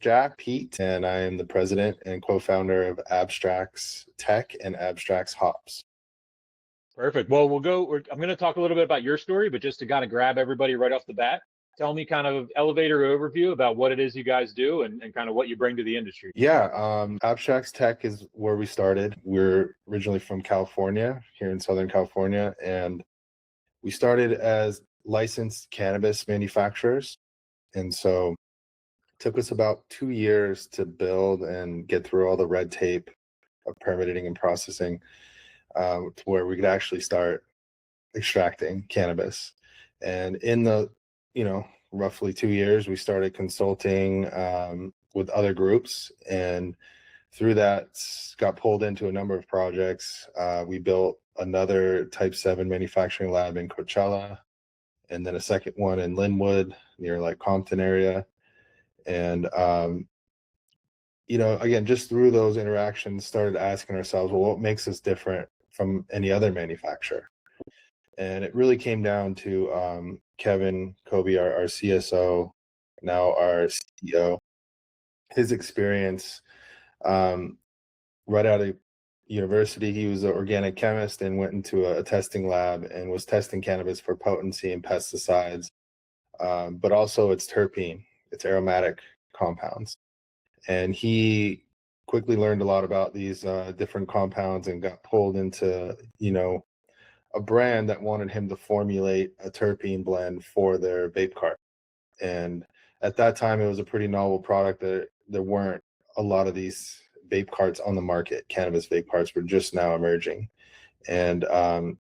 Jack Peat, and I am the president and co-founder of Abstrax Tech and Abstrax Hops. Perfect. Well, I'm going to talk a little bit about your story, but just to kind of grab everybody right off the bat, tell me kind of elevator overview about what it is you guys do and kind of what you bring to the industry. Yeah, Abstrax Tech is where we started. We're originally from California, here in Southern California, and we started as licensed cannabis manufacturers. And so it took us about 2 years to build and get through all the red tape of permitting and processing to where we could actually start extracting cannabis. And in the, roughly 2 years, we started consulting with other groups, and through that got pulled into a number of projects. We built another Type 7 manufacturing lab in Coachella, and then a second one in Linwood near like Compton area. And, again, just through those interactions, started asking ourselves, well, what makes us different from any other manufacturer? And it really came down to Kevin Kobe, our CSO, now our CEO, his experience right out of university. He was an organic chemist and went into a testing lab and was testing cannabis for potency and pesticides, but also its terpene, its aromatic compounds. And he quickly learned a lot about these different compounds and got pulled into, a brand that wanted him to formulate a terpene blend for their vape cart. And at that time, it was a pretty novel product. There weren't a lot of these vape carts on the market. Cannabis vape carts were just now emerging. And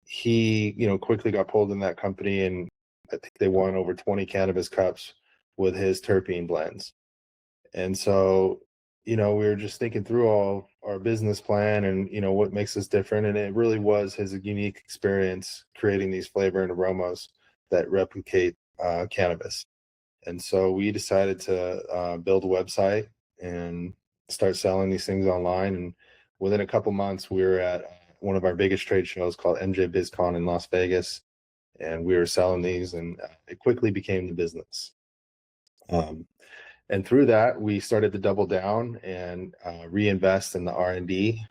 he, quickly got pulled in that company, and I think they won over 20 cannabis cups with his terpene blends. And so, we were just thinking through all our business plan and, what makes us different. And it really was his unique experience creating these flavor and aromas that replicate cannabis. And so we decided to build a website and start selling these things online. And within a couple months, we were at one of our biggest trade shows called MJ BizCon in Las Vegas. And we were selling these, and it quickly became the business. And through that, we started to double down and reinvest in the R&D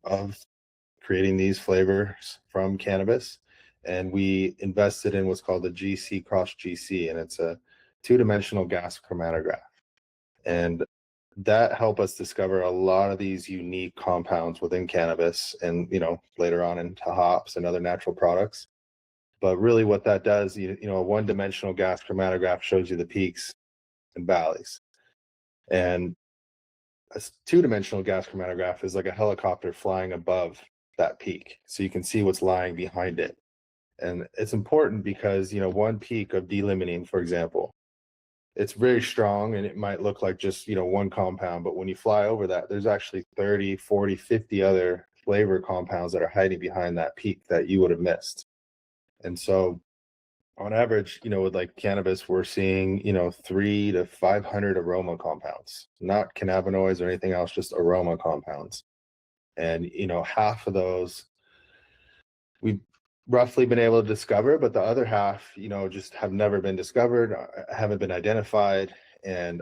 of creating these flavors from cannabis. And we invested in what's called the GC Cross GC, and it's a two-dimensional gas chromatograph. And that helped us discover a lot of these unique compounds within cannabis and, later on into hops and other natural products. But really what that does, a one-dimensional gas chromatograph shows you the peaks and valleys. And a two-dimensional gas chromatograph is like a helicopter flying above that peak, so you can see what's lying behind it. And it's important because, one peak of delimiting, for example, it's very strong and it might look like just, one compound, but when you fly over that, there's actually 30, 40, 50 other flavor compounds that are hiding behind that peak that you would have missed. And so on average, with like cannabis, we're seeing, 300 to 500 aroma compounds, not cannabinoids or anything else, just aroma compounds. And, half of those we've roughly been able to discover, but the other half, just have never been discovered, haven't been identified, and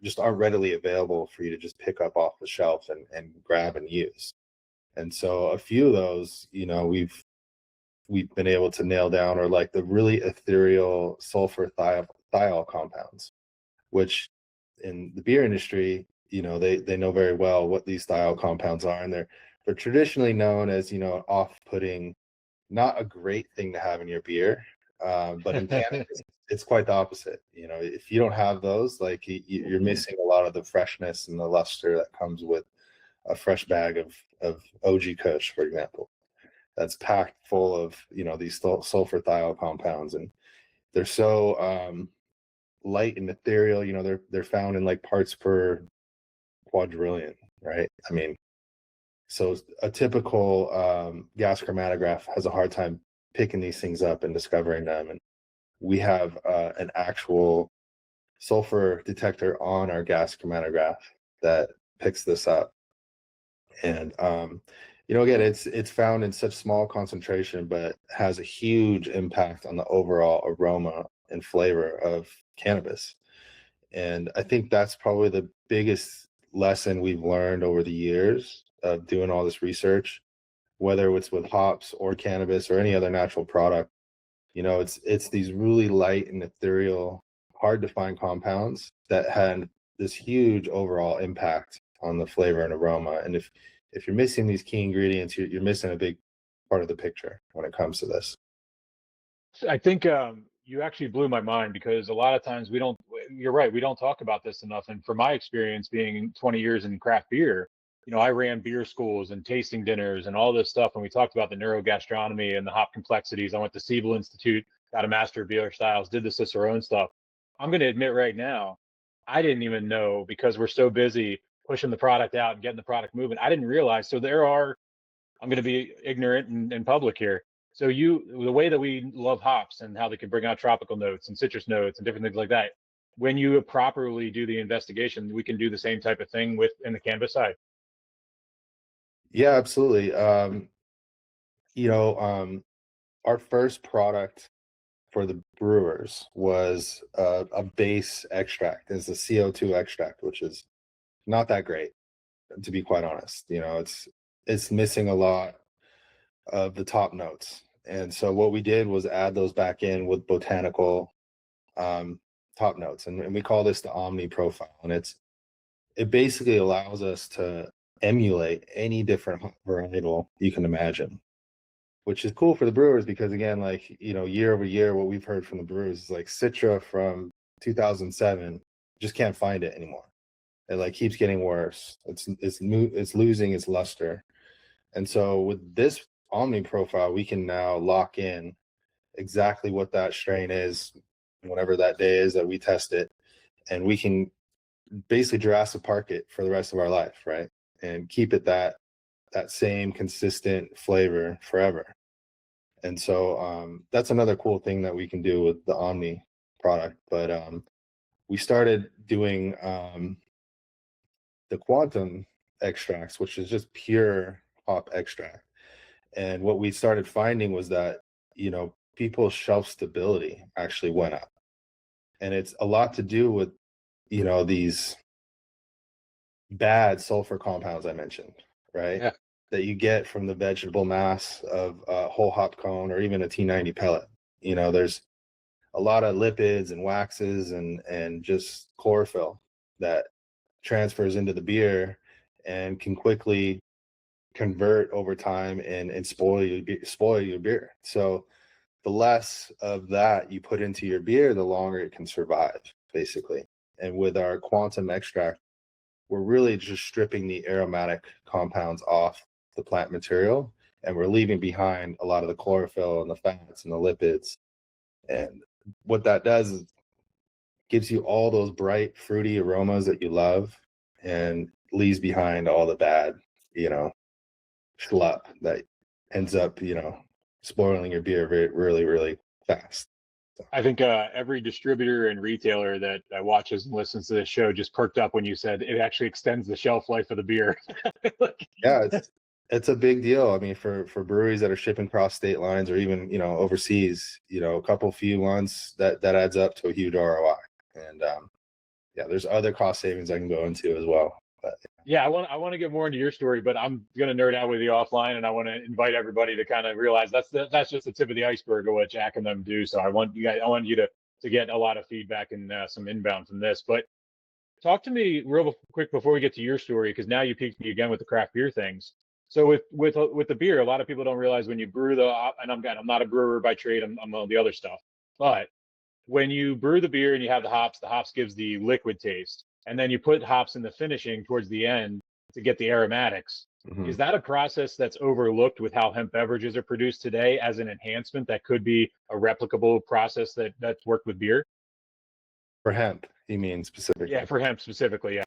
just aren't readily available for you to just pick up off the shelf and grab and use. And so a few of those, we've been able to nail down, or like the really ethereal sulfur thiol compounds, which in the beer industry, they know very well what these thiol compounds are, and they're traditionally known as, off-putting, not a great thing to have in your beer, but in cannabis, it's quite the opposite. If you don't have those, like you're missing a lot of the freshness and the luster that comes with a fresh bag of OG Kush, for example, that's packed full of these sulfur thiol compounds, and they're so light and ethereal. They're found in like parts per quadrillion, right? I mean, so a typical gas chromatograph has a hard time picking these things up and discovering them. And we have an actual sulfur detector on our gas chromatograph that picks this up. And again, it's found in such small concentration, but has a huge impact on the overall aroma and flavor of cannabis. And I think that's probably the biggest lesson we've learned over the years of doing all this research, whether it's with hops or cannabis or any other natural product. It's these really light and ethereal, hard to find compounds that had this huge overall impact on the flavor and aroma. And if you're missing these key ingredients, you're missing a big part of the picture when it comes to this. I think you actually blew my mind, because a lot of times you're right, we don't talk about this enough. And from my experience being 20 years in craft beer, I ran beer schools and tasting dinners and all this stuff. And we talked about the neurogastronomy and the hop complexities. I went to Siebel Institute, got a master of beer styles, did the Cicerone stuff. I'm going to admit right now, I didn't even know, because we're so busy pushing the product out and getting the product moving. I didn't realize. So I'm going to be ignorant in public here. So the way that we love hops and how they can bring out tropical notes and citrus notes and different things like that, when you properly do the investigation, we can do the same type of thing in the cannabis side. Yeah, absolutely. Our first product for the brewers was a base extract. It's a CO2 extract, which is not that great, to be quite honest. It's missing a lot of the top notes. And so what we did was add those back in with botanical top notes. And we call this the Omni profile. And it basically allows us to emulate any different varietal you can imagine, which is cool for the brewers, because again, year over year, what we've heard from the brewers is like Citra from 2007, just can't find it anymore. It keeps getting worse. It's losing its luster. And so with this Omni profile, we can now lock in exactly what that strain is, whatever that day is that we test it, and we can basically Jurassic Park it for the rest of our life, right? And keep it that same consistent flavor forever. And so that's another cool thing that we can do with the Omni product. But we started doing the quantum extracts, which is just pure hop extract. And what we started finding was that, people's shelf stability actually went up. And it's a lot to do with, these bad sulfur compounds I mentioned, right? Yeah. That you get from the vegetable mass of a whole hop cone or even a T90 pellet. There's a lot of lipids and waxes and just chlorophyll that transfers into the beer and can quickly convert over time and spoil your beer. So the less of that you put into your beer, the longer it can survive, basically. And with our quantum extract, we're really just stripping the aromatic compounds off the plant material, and we're leaving behind a lot of the chlorophyll and the fats and the lipids. And what that does is gives you all those bright, fruity aromas that you love, and leaves behind all the bad, schlup that ends up, spoiling your beer really, really fast. I think every distributor and retailer that watches and listens to this show just perked up when you said it actually extends the shelf life of the beer. Yeah, it's a big deal. I mean, for breweries that are shipping across state lines or even, overseas, a few months, that adds up to a huge ROI. And yeah, there's other cost savings I can go into as well. But yeah, I want to get more into your story, but I'm going to nerd out with you offline, and I want to invite everybody to kind of realize that's just the tip of the iceberg of what Jack and them do. So I want you to get a lot of feedback and some inbound from this. But talk to me real quick before we get to your story, because now you piqued me again with the craft beer things. So with the beer, a lot of people don't realize when you brew and I'm not a brewer by trade, I'm on the other stuff, but when you brew the beer and you have the hops gives the liquid taste, and then you put hops in the finishing towards the end to get the aromatics. Is that a process that's overlooked with how hemp beverages are produced today as an enhancement that could be a replicable process that's worked with beer? for hemp, you mean specifically? Yeah, for hemp specifically. Yeah.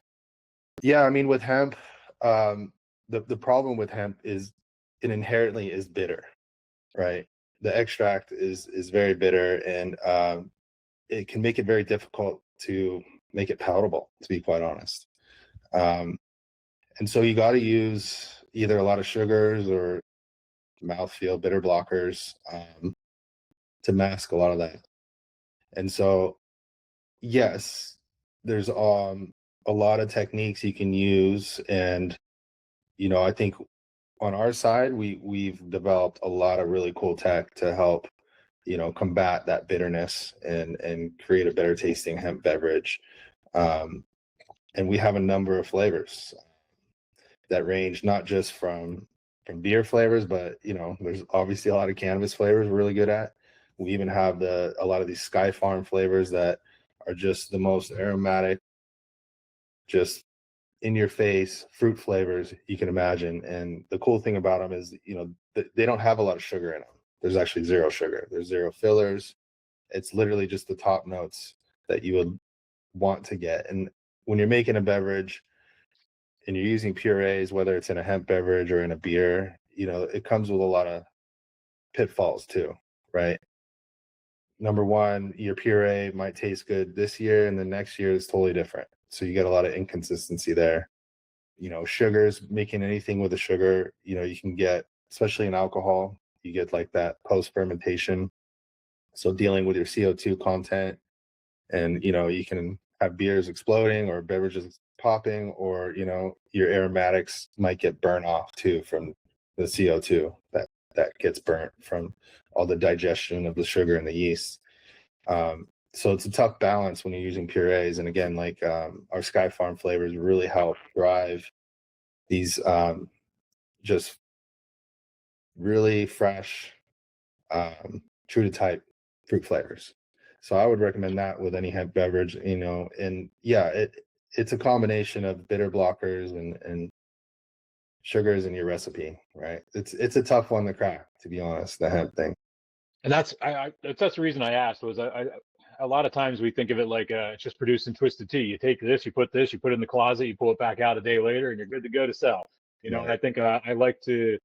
Yeah, I mean, with hemp, the problem with hemp is it inherently is bitter, right? The extract is very bitter, and it can make it very difficult to make it palatable, to be quite honest. And so you got to use either a lot of sugars or mouthfeel bitter blockers to mask a lot of that. And so, yes, there's a lot of techniques you can use. And, I think on our side, we've developed a lot of really cool tech to help, combat that bitterness and create a better tasting hemp beverage. And we have a number of flavors that range not just from beer flavors, but there's obviously a lot of cannabis flavors we're really good at. We even have a lot of these Sky Farm flavors that are just the most aromatic, just in your face fruit flavors you can imagine. And the cool thing about them is, they don't have a lot of sugar in them. There's actually zero sugar. There's zero fillers. It's literally just the top notes that you would want to get. And when you're making a beverage and you're using purees, whether it's in a hemp beverage or in a beer, it comes with a lot of pitfalls too, right? Number one, your puree might taste good this year and the next year is totally different. So you get a lot of inconsistency there. Sugars, making anything with a sugar, you can get, especially in alcohol, you get like that post fermentation. So dealing with your CO2 content, and you can have beers exploding or beverages popping, or your aromatics might get burnt off too from the CO2 that gets burnt from all the digestion of the sugar and the yeast. So it's a tough balance when you're using purees. And again, like our Sky Farm flavors really help drive these just really fresh, true to type fruit flavors. So I would recommend that with any hemp beverage, and yeah, it's a combination of bitter blockers and sugars in your recipe, right? It's a tough one to crack, to be honest, the hemp thing. And that's the reason I asked was a lot of times we think of it like it's just producing twisted tea. You take this, you put it in the closet, you pull it back out a day later, and you're good to go to sell. And Right. I think I like to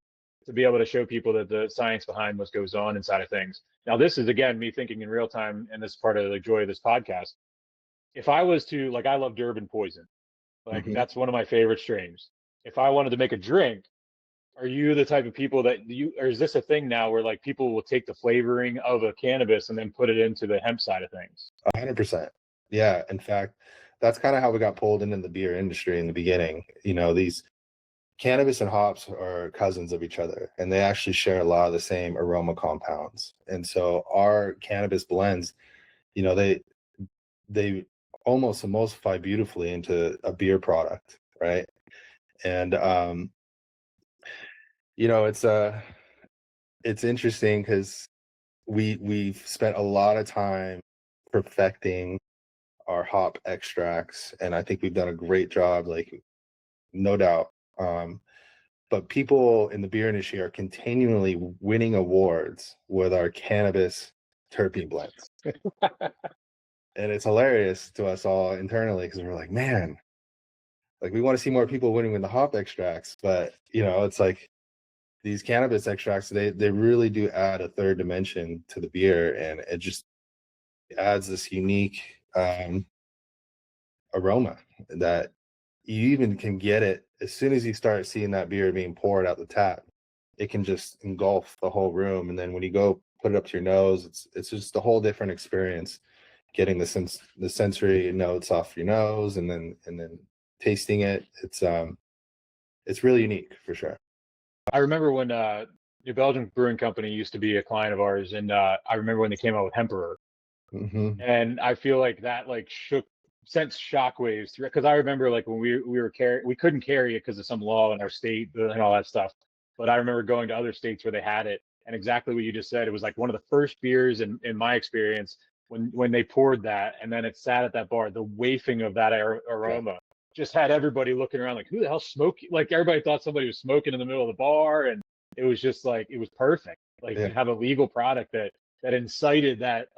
be able to show people that the science behind what goes on inside of things. Now, this is again me thinking in real time, and this is part of the joy of this podcast. If I was to I love Durban Poison, like Mhm. that's one of my favorite strains. If I wanted to make a drink, are you the type of people or is this a thing now where like people will take the flavoring of a cannabis and then put it into the hemp side of things? 100%. Yeah. In fact, that's kind of how we got pulled into the beer industry in the beginning. These cannabis and hops are cousins of each other, and they actually share a lot of the same aroma compounds. And so our cannabis blends, they almost emulsify beautifully into a beer product, right? And it's it's interesting because we've spent a lot of time perfecting our hop extracts, and I think we've done a great job, like no doubt. But people in the beer industry are continually winning awards with our cannabis terpene blends. And it's hilarious to us all internally because we're like, man, like we want to see more people winning with the hop extracts. But it's like these cannabis extracts, they really do add a third dimension to the beer, and it just adds this unique aroma that you even can get it as soon as you start seeing that beer being poured out the tap. It can just engulf the whole room, and then when you go put it up to your nose, it's just a whole different experience. Getting the sensory notes off your nose, and then tasting it. It's really unique for sure. I remember when New Belgium Brewing Company used to be a client of ours, and I remember when they came out with Hemperor, Hmm. and I feel like that sent shockwaves through because I remember like when we couldn't carry it because of some law in our state and all that stuff. But I remember going to other states where they had it, and exactly what you just said. It was like one of the first beers in my experience when they poured that, and then it sat at that bar. The wafting of that Yeah, aroma just had everybody looking around like, who the hell smoking? Like everybody thought somebody was smoking in the middle of the bar, and it was just like it was perfect. Like yeah, to have a legal product that incited that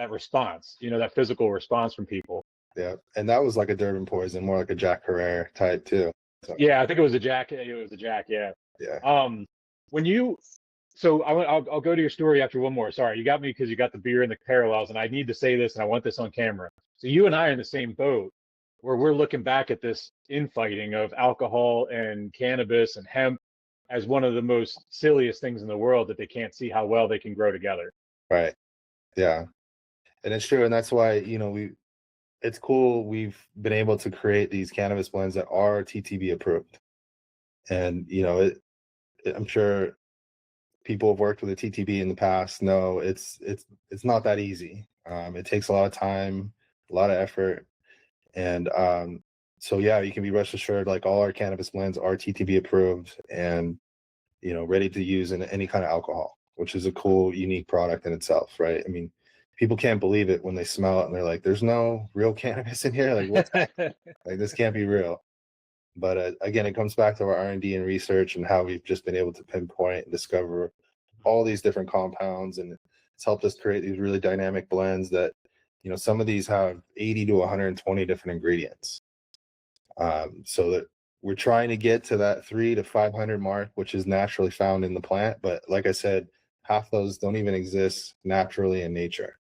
response, that physical response from people. yeah. And that was like a Durban Poison, more like a Jack Herrera type too. So Yeah, I think it was a Jack. It was a Jack. Yeah. yeah. When you, so I'll go to your story after one more. Sorry, you got me because you got the beer and the parallels, and I need to say this, and I want this on camera. So you and I are in the same boat, where we're looking back at this infighting of alcohol and cannabis and hemp as one of the most silliest things in the world that they can't see how well they can grow together. Right. Yeah. And it's true. And that's why, it's cool. We've been able to create these cannabis blends that are TTB approved. And, I'm sure people have worked with a TTB in the past know it's not that easy. It takes a lot of time, a lot of effort. And so yeah, you can be rest assured like all our cannabis blends are TTB approved and ready to use in any kind of alcohol, which is a cool, unique product in itself, right? I mean, people can't believe it when they smell it and they're like, "There's no real cannabis in here. Like, what's happening? Like, this can't be real." But again, it comes back to our R&D and research and how we've just been able to pinpoint and discover all these different compounds, and it's helped us create these really dynamic blends that, some of these have 80 to 120 different ingredients. So that we're trying to get to that 300 to 500 mark, which is naturally found in the plant. But like I said, half those don't even exist naturally in nature,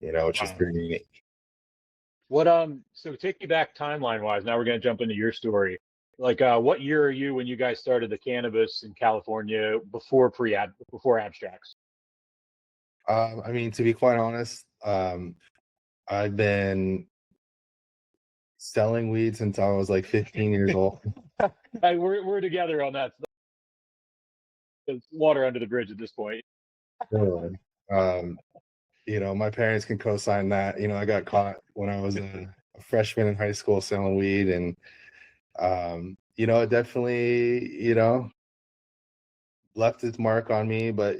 which is Wow. pretty unique. What so take me back timeline wise. Now we're gonna jump into your story. Like what year are you when you guys started the cannabis in California before Abstrax? I mean, to be quite honest, I've been selling weed since I was like 15 years old. Hey, we're together on that. It's water under the bridge at this point. Really. Um, my parents can co-sign that. I got caught when I was a freshman in high school selling weed, and it definitely, left its mark on me. But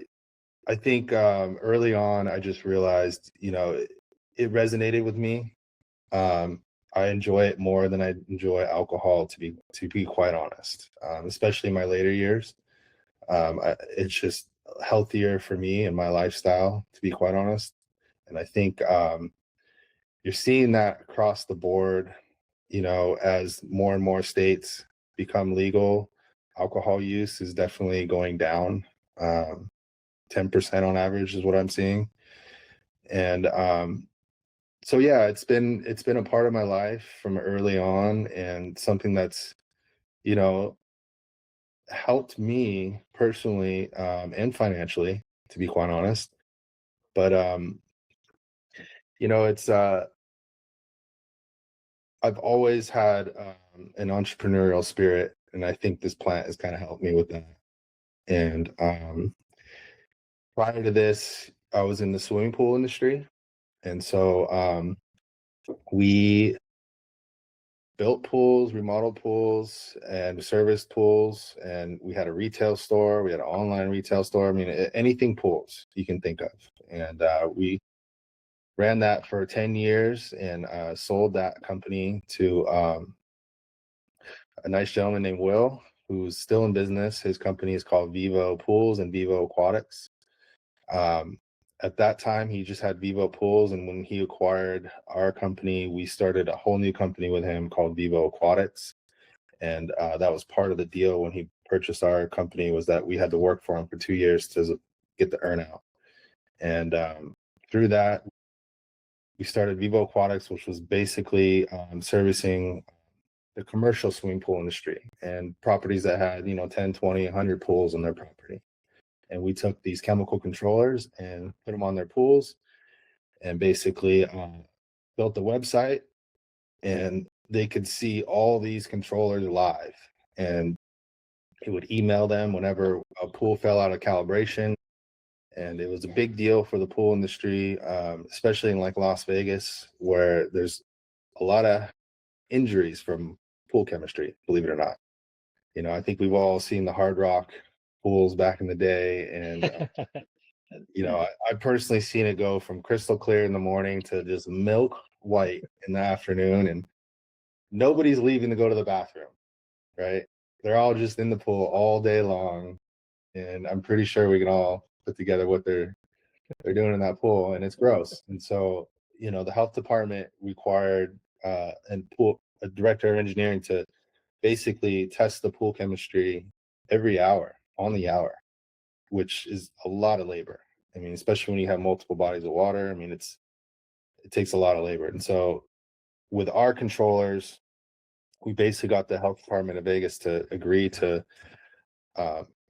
I think early on, I just realized, it resonated with me. I enjoy it more than I enjoy alcohol, to be quite honest. Especially in my later years, it's just healthier for me and my lifestyle, to be quite honest. And I think you're seeing that across the board. As more and more states become legal, alcohol use is definitely going down. 10% on average is what I'm seeing. And so yeah, it's been a part of my life from early on, and something that's, you know, helped me personally, and financially, to be quite honest. But it's I've always had an entrepreneurial spirit, and I think this plant has kind of helped me with that. And prior to this, I was in the swimming pool industry, and so we built pools, remodeled pools, and serviced pools. And we had a retail store. We had an online retail store. I mean, anything pools you can think of. And we ran that for 10 years and sold that company to a nice gentleman named Will, who's still in business. His company is called Vivo Pools and Vivo Aquatics. Um, at that time, he just had Vivo Pools, and when he acquired our company, we started a whole new company with him called Vivo Aquatics. And that was part of the deal when he purchased our company, was that we had to work for him for 2 years to get the earnout. And through that, we started Vivo Aquatics, which was basically servicing the commercial swimming pool industry and properties that had 10, 20, 100 pools on their property. And we took these chemical controllers and put them on their pools, and basically built the website, and they could see all these controllers live, and it would email them whenever a pool fell out of calibration. And it was a big deal for the pool industry, especially in like Las Vegas, where there's a lot of injuries from pool chemistry, believe it or not. I think we've all seen the Hard Rock pools back in the day, and I've personally seen it go from crystal clear in the morning to just milk white in the afternoon, and nobody's leaving to go to the bathroom, right? They're all just in the pool all day long, and I'm pretty sure we can all put together what they're doing in that pool, and it's gross. And so, the health department required a director of engineering to basically test the pool chemistry every hour, on the hour, which is a lot of labor. I mean, especially when you have multiple bodies of water. I mean, it takes a lot of labor. And so with our controllers, we basically got the health department of Vegas to agree to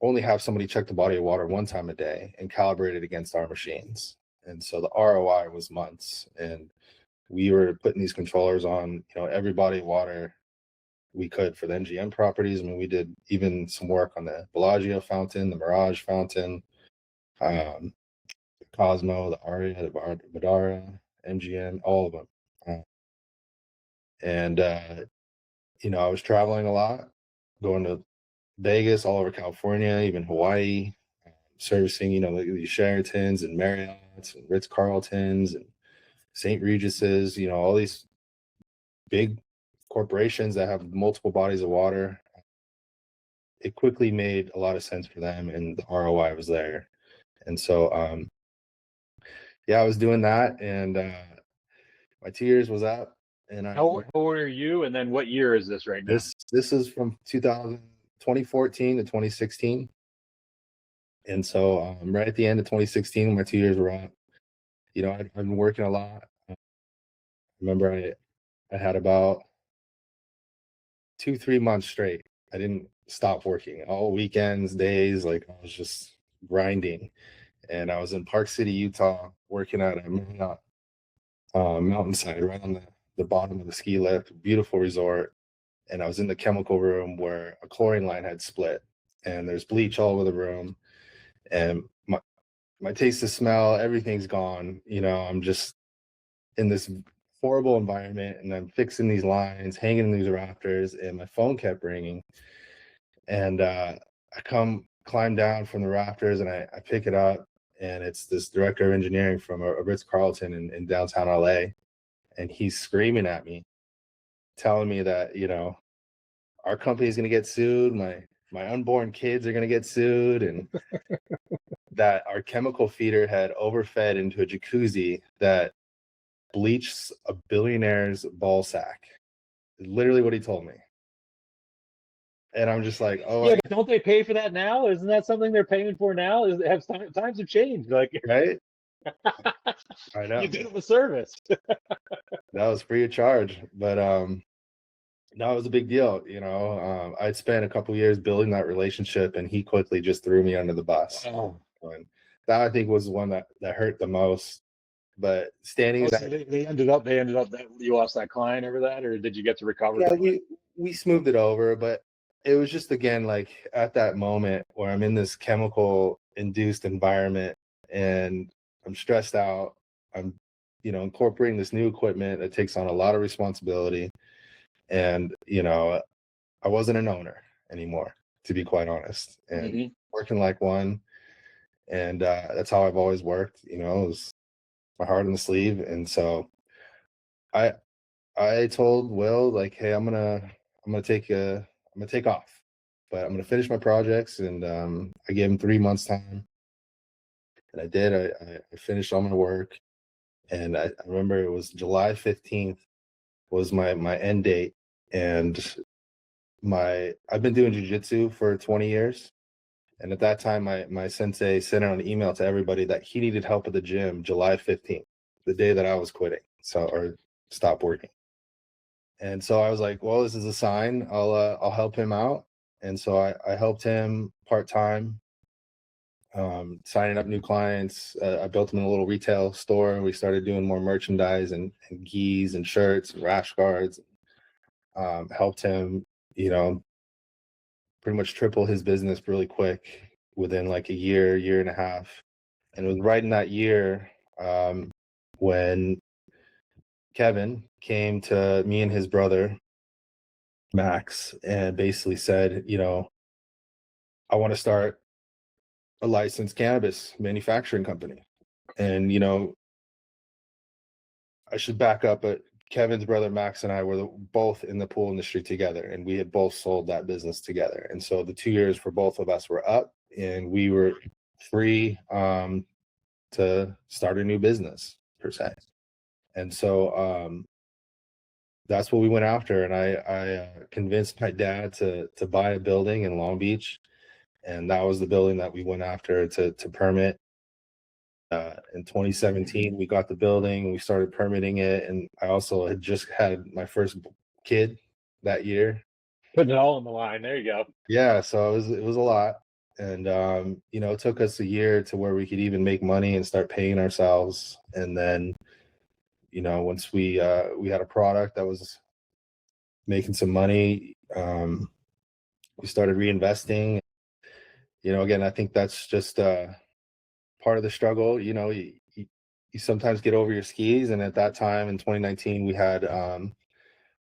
only have somebody check the body of water one time a day and calibrate it against our machines. And so the ROI was months. And we were putting these controllers on, every body of water we could for the MGM properties. I mean, we did even some work on the Bellagio fountain, the Mirage fountain, the Cosmo, the Aria, the Badara, MGM, all of them. And I was traveling a lot, going to Vegas, all over California, even Hawaii, servicing, these Sheratons and Marriotts and Ritz Carltons and St. Regis's, all these big corporations that have multiple bodies of water. It quickly made a lot of sense for them, and the ROI was there. And so, I was doing that, and my 2 years was up. And How old are you? And then what year is this right now? This is from 2014 to 2016. And so right at the end of 2016, my 2 years were up. I've been working a lot. I remember I had about 2-3 months straight. I didn't stop working all weekends, days, like I was just grinding. And I was in Park City, Utah, working at a Marriott mountainside right on the bottom of the ski lift, beautiful resort. And I was in the chemical room where a chlorine line had split, and there's bleach all over the room. And my taste of smell, everything's gone. I'm just in this horrible environment, and I'm fixing these lines, hanging in these rafters, and my phone kept ringing. And I climb down from the rafters, and I pick it up, and it's this director of engineering from a Ritz Carlton in downtown LA. And he's screaming at me, telling me that, our company is going to get sued. My unborn kids are going to get sued. And that our chemical feeder had overfed into a jacuzzi that bleached a billionaire's ball sack. Literally what he told me. And I'm just like, oh, yeah, but don't they pay for that now? Isn't that something they're paying for now? Times have changed? Like, right? I know. You did them a service. That was free of charge, but that was a big deal. I'd spent a couple years building that relationship, and he quickly just threw me under the bus. Oh. And that, I think, was the one that hurt the most. But standing, So they ended up that you lost that client over that, or did you get to recover? Yeah, we smoothed it over, but it was just, again, like at that moment where I'm in this chemical induced environment and I'm stressed out. I'm, incorporating this new equipment that takes on a lot of responsibility. And, I wasn't an owner anymore, to be quite honest, and working like one. And that's how I've always worked, it was my heart on the sleeve. And so I told Will, like, hey, I'm gonna take off, but I'm gonna finish my projects. And I gave him 3 months time, and I did. I finished all my work, and I remember it was July 15th was my end date. And I've been doing jiu-jitsu for 20 years. And at that time, my sensei sent out an email to everybody that he needed help at the gym July 15th, the day that I was quitting, or stop working. And so I was like, well, this is a sign. I'll help him out. And so I helped him part-time, signing up new clients. I built him a little retail store. We started doing more merchandise and gis and shirts and rash guards. Helped him, pretty much triple his business really quick within like a year and a half. And it was right in that year when Kevin came to me and his brother, Max, and basically said, I want to start a licensed cannabis manufacturing company. And, I should back up, but Kevin's brother, Max, and I were both in the pool industry together, and we had both sold that business together. And so the 2 years for both of us were up, and we were free to start a new business, per se. And so that's what we went after. And I convinced my dad to buy a building in Long Beach. And that was the building that we went after to permit. In 2017, we got the building, we started permitting it. And I also had just had my first kid that year. Putting it all on the line. There you go. Yeah, so it was a lot. And, it took us a year to where we could even make money and start paying ourselves. And then you know, once we had a product that was making some money, we started reinvesting. You know, again, I think that's just part of the struggle. You know, you sometimes get over your skis, and at that time in 2019, we had kind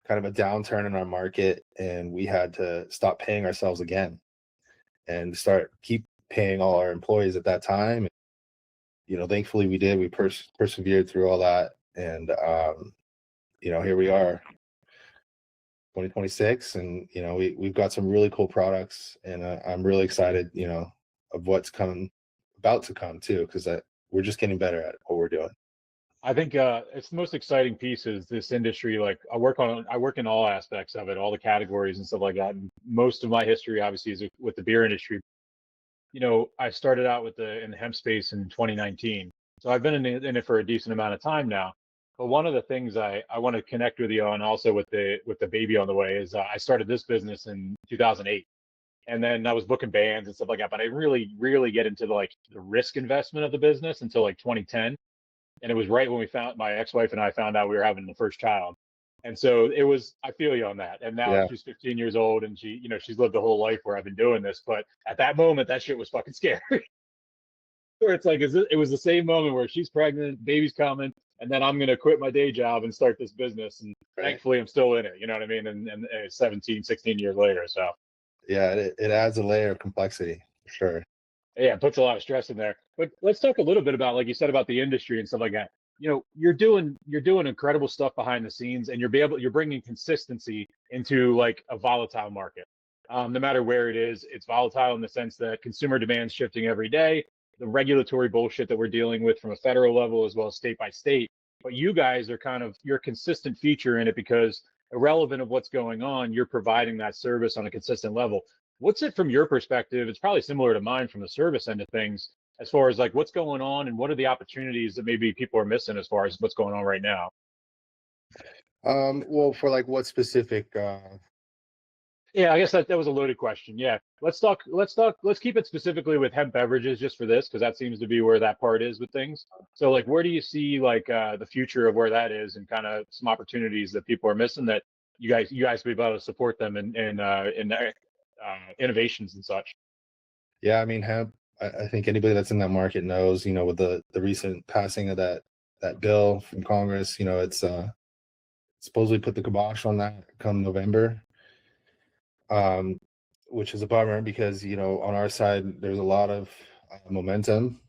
of a downturn in our market, and we had to stop paying ourselves again and keep paying all our employees at that time. You know, thankfully we did. We persevered through all that, and you know, here we are, 2026, and you know, we've got some really cool products, and I'm really excited, you know, of what's about to come too, because we're just getting better at what we're doing. I think it's the most exciting piece is this industry. Like I work in all aspects of it, all the categories and stuff like that. And most of my history obviously is with the beer industry. You know, I started out in the hemp space in 2019. So I've been in it for a decent amount of time now. But one of the things I want to connect with you on also with the baby on the way is I started this business in 2008. And then I was booking bands and stuff like that. But I really get into the risk investment of the business until like 2010. And it was right when my ex-wife and I found out we were having the first child. And so I feel you on that. And now Yeah, she's 15 years old and she's lived a whole life where I've been doing this. But at that moment, that shit was fucking scary. Where it's like, it was the same moment where she's pregnant, baby's coming, and then I'm going to quit my day job and start this business. And right. thankfully I'm still in it, you know what I mean? And 17, 16 years later. So Yeah, it adds a layer of complexity for sure. yeah, it puts a lot of stress in there. But let's talk a little bit about, like you said, about the industry and stuff like that. You know, you're doing incredible stuff behind the scenes, and you're bringing consistency into like a volatile market. No matter where it is, it's volatile in the sense that consumer demand's shifting every day. The regulatory bullshit that we're dealing with from a federal level as well as state by state. But you guys are you're a consistent feature in it because irrelevant of what's going on, you're providing that service on a consistent level. What's it from your perspective? It's probably similar to mine from the service end of things, as far as like what's going on and what are the opportunities that maybe people are missing as far as what's going on right now. Well, for like what specific Yeah, I guess that was a loaded question. Yeah, let's keep it specifically with hemp beverages just for this, because that seems to be where that part is with things. So like, where do you see like the future of where that is, and kind of some opportunities that people are missing that you guys will be able to support them in innovations and such. Yeah, I mean, hemp. I think anybody that's in that market knows, you know, with the recent passing of that bill from Congress, you know, it's supposedly put the kibosh on that come November, um, which is a bummer because, you know, on our side there's a lot of momentum,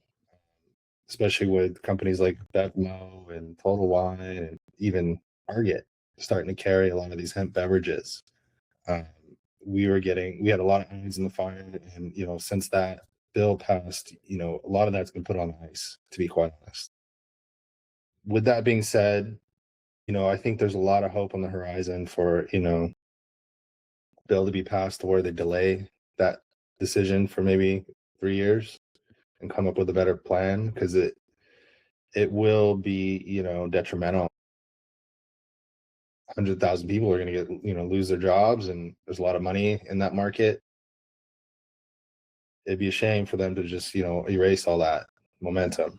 especially with companies like Bevmo and Total Wine and even Target starting to carry a lot of these hemp beverages. Um, we had a lot of irons in the fire, and you know, since that bill passed, you know, a lot of that's been put on ice, to be quite honest. With that being said, you know, I think there's a lot of hope on the horizon for, you know, bill to be passed to where they delay that decision for maybe 3 years and come up with a better plan, because it will be, you know, detrimental. 100,000 people are going to get, you know, lose their jobs, and there's a lot of money in that market. It'd be a shame for them to just, you know, erase all that momentum.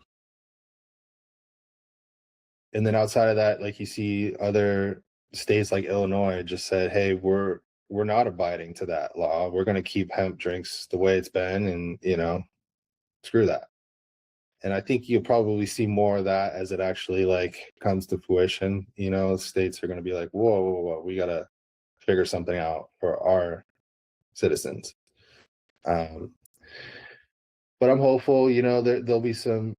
And then outside of that, like, you see other states like Illinois just said, hey, we're not abiding to that law. We're going to keep hemp drinks the way it's been, and you know, screw that. And I think you'll probably see more of that as it actually like comes to fruition. You know, states are going to be like, whoa, we got to figure something out for our citizens. Um, but I'm hopeful, you know, there'll be some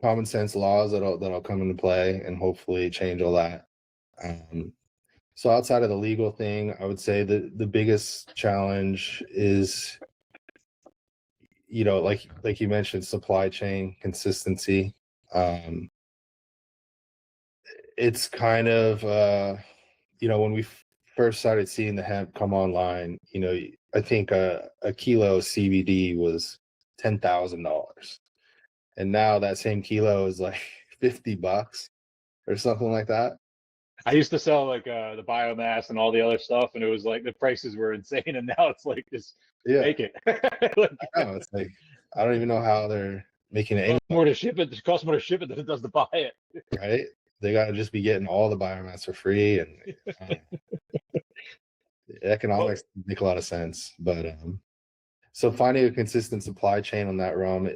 common sense laws that'll come into play and hopefully change all that. So outside of the legal thing, I would say the biggest challenge is, you know, like you mentioned, supply chain consistency. It's kind of you know, when we first started seeing the hemp come online, you know, I think a kilo of CBD was $10,000, and now that same kilo is like $50 or something like that. I used to sell like the biomass and all the other stuff, and it was like the prices were insane, and now it's like just Yeah, make it. Like, I know. It's like I don't even know how they're making it costs more to ship it. It costs more to ship it than it does to buy it. right? they got to just be getting all the biomass for free, and the Well, economics make a lot of sense. But so finding a consistent supply chain on that realm,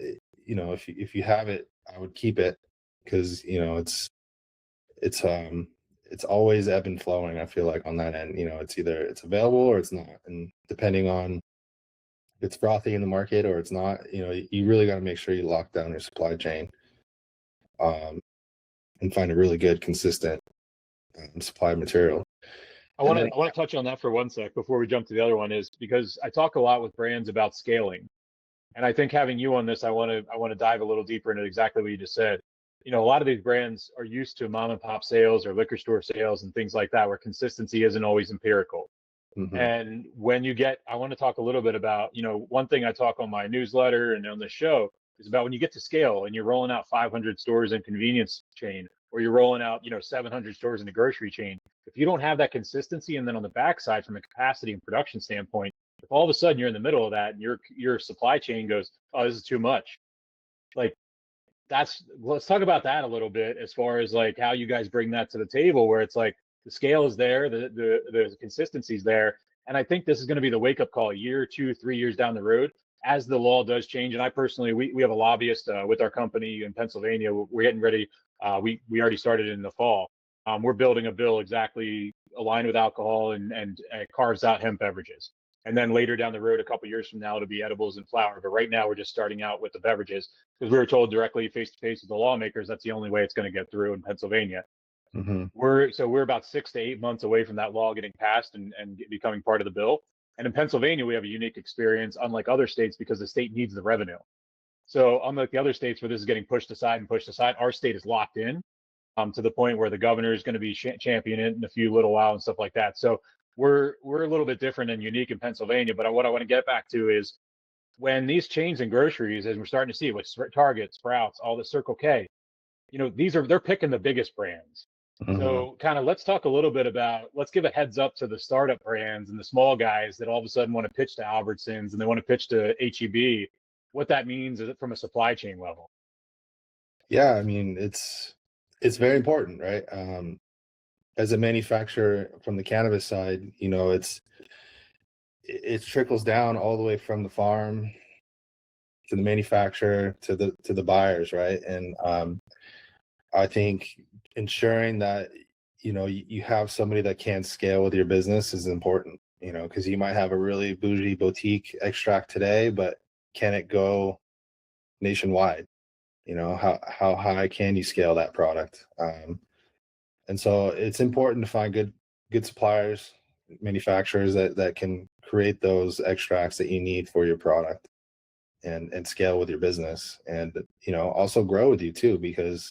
if you have it, I would keep it, because it's it's always ebb and flowing. I feel like on that end, it's either it's available or it's not, and depending on if it's frothy in the market or it's not, you really got to make sure you lock down your supply chain, and find a really good consistent supply of material. I And want then to touch on that for one sec before we jump to the other one, is because I talk a lot with brands about scaling. And I think having you on this, I want to dive a little deeper into exactly what you just said. A lot of these brands are used to mom and pop sales or liquor store sales and things like that, where consistency isn't always empirical. mhm, And when you get, I want to talk a little bit about, one thing I talk on my newsletter and on the show is about when you get to scale and you're rolling out 500 stores in convenience chain, or you're rolling out, 700 stores in a grocery chain. If you don't have that consistency, and then on the backside, from a capacity and production standpoint, if all of a sudden you're in the middle of that and your supply chain goes, oh, this is too much, like let's talk about that a little bit, as far as like how you guys bring that to the table, where it's like the scale is there, the consistency is there. And I think this is going to be the wake up call a year, 2, 3 years down the road, as the law does change. And I personally, we have a lobbyist with our company in Pennsylvania. We're getting ready. We already started in the fall. We're building a bill exactly aligned with alcohol, and carves out hemp beverages. And then later down the road, a couple years from now, it'll be edibles and flour. But right now, we're just starting out with the beverages, because we were told directly face to face with the lawmakers that's the only way it's going to get through in Pennsylvania. mhm. We're about 6 to 8 months away from that law getting passed and becoming part of the bill. And in Pennsylvania, we have a unique experience, unlike other states, because the state needs the revenue. So unlike the other states where this is getting pushed aside and pushed aside, our state is locked in, to the point where the governor is going to be championing it in a few little while and stuff like that. So we're a little bit different and unique in Pennsylvania. But what I want to get back to is, when these chains and groceries, as we're starting to see with Target, Sprouts, all the Circle K, they're picking the biggest brands. Mhm. So kind of let's talk a little bit about, let's give a heads up to the startup brands and the small guys that all of a sudden want to pitch to Albertsons and they want to pitch to HEB, what that means is from a supply chain level. Yeah, I mean, it's very important, right? As a manufacturer from the cannabis side, it trickles down all the way from the farm to the manufacturer to the buyers, right? And I think ensuring that you have somebody that can scale with your business is important. Because you might have a really bougie boutique extract today, but can it go nationwide? How high can you scale that product? And so it's important to find good suppliers, manufacturers that can create those extracts that you need for your product, and scale with your business, and also grow with you too, because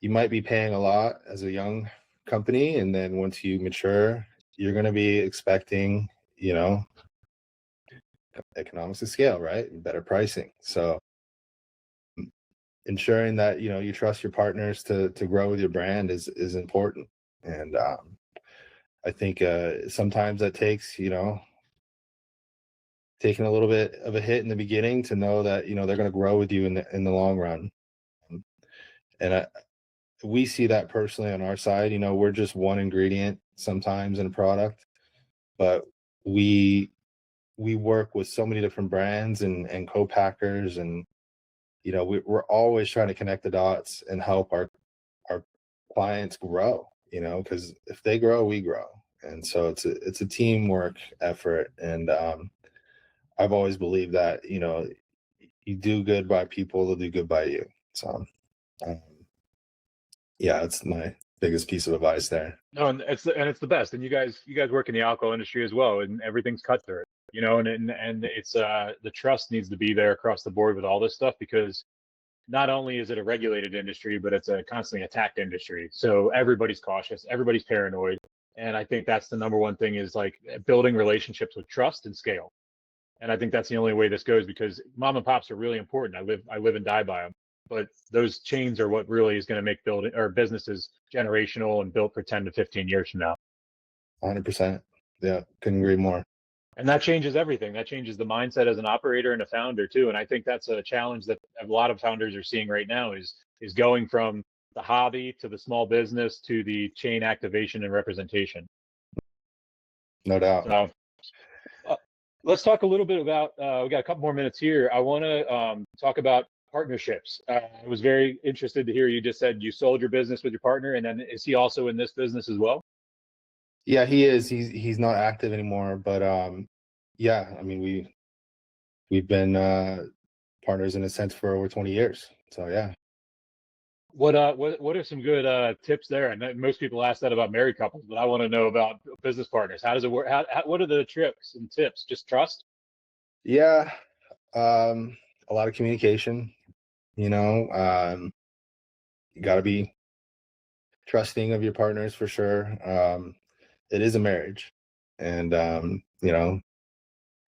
you might be paying a lot as a young company, and then once you mature, you're going to be expecting economics of scale, right, and better pricing. So ensuring that you trust your partners to grow with your brand is important. And I think sometimes that takes taking a little bit of a hit in the beginning to know that they're going to grow with you in the long run. Um, and we see that personally on our side. We're just one ingredient sometimes in a product, but we work with so many different brands and co-packers, and we're always trying to connect the dots and help our clients grow, because if they grow, we grow. And so it's a teamwork effort. And I've always believed that you do good by people, they'll do good by you. So um, yeah, that's my biggest piece of advice there. No, and it's the best. And you guys work in the alcohol industry as well, and everything's cut through. And it's the trust needs to be there across the board with all this stuff, because not only is it a regulated industry, but it's a constantly attacked industry. So everybody's cautious, everybody's paranoid. And I think that's the number one thing, is like building relationships with trust and scale. And I think that's the only way this goes, because mom and pops are really important. I live and die by them. But those chains are what really is going to make building or businesses generational and built for 10 to 15 years from now. 100%. Yeah, couldn't agree more. And that changes everything. That changes the mindset as an operator and a founder too. And I think that's a challenge that a lot of founders are seeing right now, is going from the hobby to the small business to the chain activation and representation. No doubt. So uh, let's talk a little bit about, we got a couple more minutes here. I want to talk about partnerships. I was very interested to hear you just said you sold your business with your partner, and then is he also in this business as well? Yeah, he is. He's not active anymore, but yeah, I mean we've been partners in a sense for over 20 years. So yeah. What are some good tips there? And most people ask that about married couples, but I want to know about business partners. How does it work? What are the tricks and tips? Just trust? Yeah. A lot of communication, you know, you got to be trusting of your partners for sure. It is a marriage, and you know,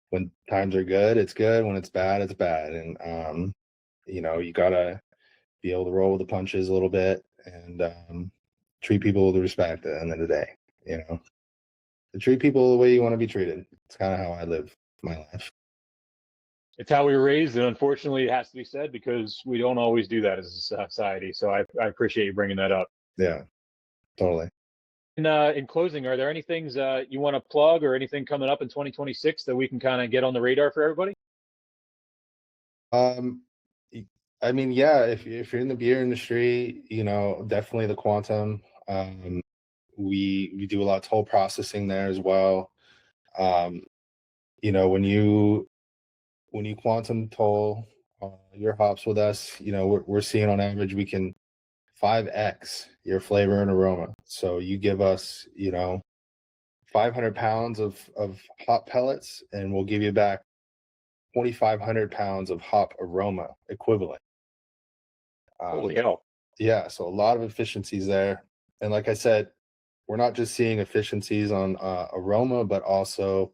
when times are good, it's good. When it's bad, it's bad. And you know, you gotta be able to roll with the punches a little bit and treat people with respect at the end of the day. You know, to treat people the way you want to be treated. It's kind of how I live my life. It's how we were raised, and unfortunately, it has to be said because we don't always do that as a society. So I appreciate you bringing that up. Yeah, totally. In closing, are there any things you want to plug or anything coming up in 2026 that we can kind of get on the radar for everybody? Um, I mean, yeah, if you're in the beer industry, you know, definitely the quantum. We do a lot of toll processing there as well. Um, you know, when you quantum toll your hops with us, you know, we're seeing on average we can 5x your flavor and aroma. So you give us, you know, 500 pounds of hop pellets, and we'll give you back 2,500 pounds of hop aroma equivalent. Holy Um, hell. yeah, so a lot of efficiencies there. And like I said, we're not just seeing efficiencies on aroma, but also,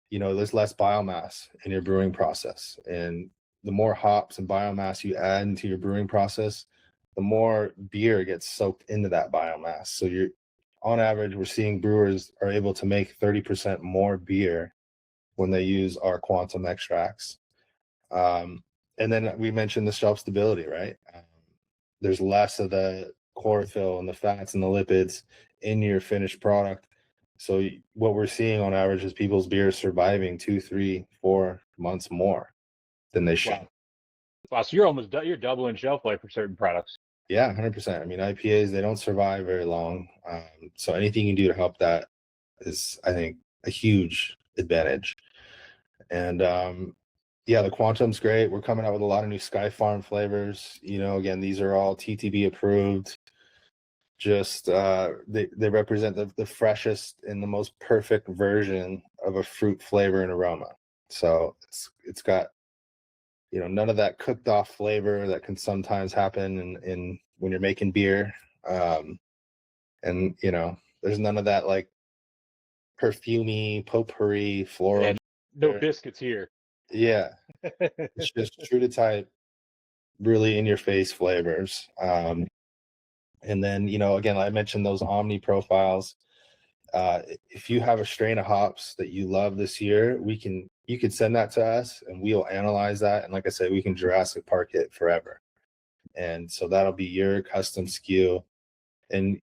you know, there's less biomass in your brewing process. And the more hops and biomass you add into your brewing process, the more beer gets soaked into that biomass. So you're on average, we're seeing brewers are able to make 30% more beer when they use our quantum extracts. Um, and then we mentioned the shelf stability, right? There's less of the chlorophyll and the fats and the lipids in your finished product. So what we're seeing on average is people's beers surviving 2, 3, 4 months more than they should. Wow. Wow. So you're doubling shelf life for certain products. Yeah, 100%. I mean, IPAs, they don't survive very long. So anything you do to help that is, I think, a huge advantage. And yeah, the Quantum's great. We're coming out with a lot of new Sky Farm flavors. You know, again, these are all TTB approved. Just they represent the freshest and the most perfect version of a fruit flavor and aroma. So it's got, you know, none of that cooked off flavor that can sometimes happen in when you're making beer. And you know, there's none of that like perfumey, potpourri, floral. And no biscuits here. Yeah, it's just true to type, really in your face flavors. And then, you know, again, I mentioned those Omni profiles. If you have a strain of hops that you love this year, you could send that to us and we'll analyze that. And like I said, we can Jurassic Park it forever. And so that'll be your custom SKU. And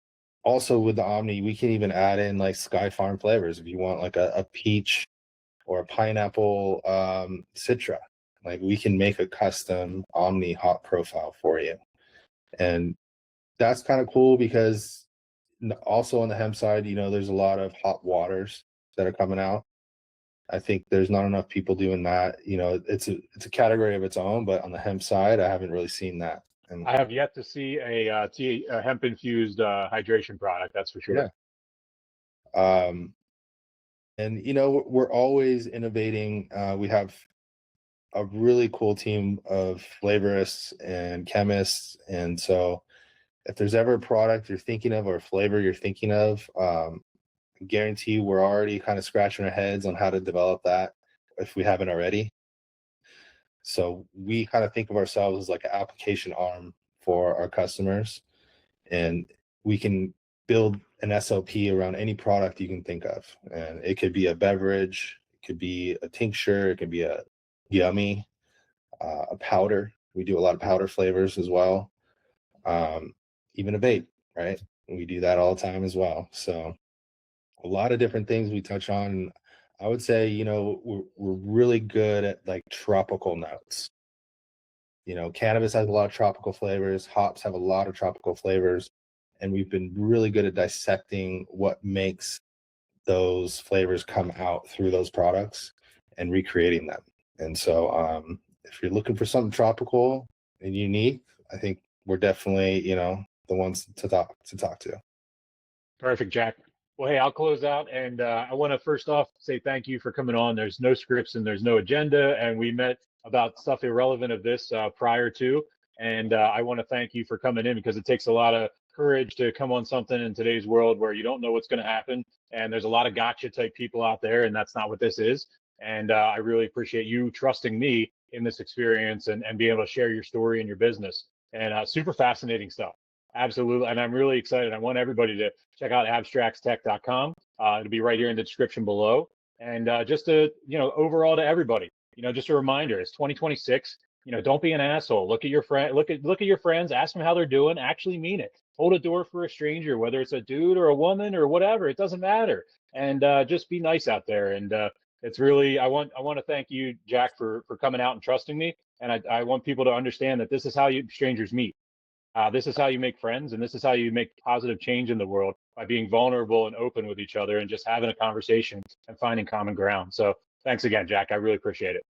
also with the Omni, we can even add in like Sky Farm flavors if you want like a peach or a pineapple citra. Like we can make a custom Omni hop profile for you. And that's kind of cool because also on the hemp side, you know, there's a lot of hot waters that are coming out. I think there's not enough people doing that. You know, it's a category of its own, but on the hemp side, I haven't really seen that. And I have yet to see a hemp infused hydration product. That's for sure. yeah, and you know, we're always innovating. We have a really cool team of flavorists and chemists, and so if there's ever a product you're thinking of or a flavor you're thinking of, guarantee we're already kind of scratching our heads on how to develop that if we haven't already. So we kind of think of ourselves as like an application arm for our customers, and we can build an SOP around any product you can think of. And it could be a beverage, it could be a tincture, it could be a yummy, a powder. We do a lot of powder flavors as well. Um, even a vape, right? And we do that all the time as well. So a lot of different things we touch on. I would say, you know, we're really good at like tropical notes. You know, cannabis has a lot of tropical flavors, hops have a lot of tropical flavors, and we've been really good at dissecting what makes those flavors come out through those products and recreating them. And so if you're looking for something tropical and unique, I think we're definitely, you know, the ones to talk to. Perfect, Jack. Well, hey, I'll close out, and I want to first off say thank you for coming on. There's no scripts and there's no agenda, and we met about stuff irrelevant of this prior to, and I want to thank you for coming in because it takes a lot of courage to come on something in today's world where you don't know what's going to happen, and there's a lot of gotcha type people out there, and that's not what this is. And I really appreciate you trusting me in this experience and being able to share your story and your business, and super fascinating stuff. Absolutely. And I'm really excited. I want everybody to check out abstraxtech.com. It'll be right here in the description below. And just to, you know, overall to everybody, you know, just a reminder, it's 2026. You know, don't be an asshole. Look at your friend, look at your friends, ask them how they're doing, actually mean it. Hold a door for a stranger, whether it's a dude or a woman or whatever, it doesn't matter. And just be nice out there. And it's really, I want to thank you, Jack, for coming out and trusting me. And I want people to understand that this is how you strangers meet. This is how you make friends, and this is how you make positive change in the world, by being vulnerable and open with each other and just having a conversation and finding common ground. So thanks again, Jack. I really appreciate it.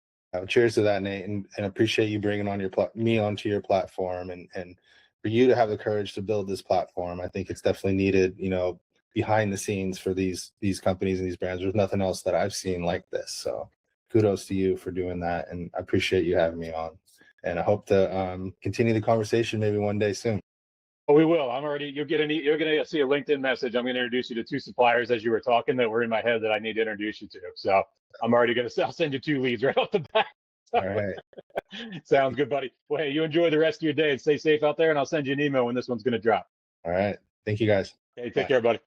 Cheers to that, Nate, and appreciate you bringing on me onto your platform, and for you to have the courage to build this platform. I think it's definitely needed, you know, behind the scenes for these companies and these brands. There's nothing else that I've seen like this. So kudos to you for doing that, and I appreciate you having me on. And I hope to continue the conversation maybe one day soon. Oh, we will. I'm already. You're gonna see a LinkedIn message. I'm gonna introduce you to two suppliers as you were talking that were in my head that I need to introduce you to. So I'm already gonna. I'll send you two leads right off the bat. All right. Sounds good, buddy. Well, hey, you enjoy the rest of your day and stay safe out there. And I'll send you an email when this one's gonna drop. All right. Thank you, guys. Hey, take Bye. care, buddy.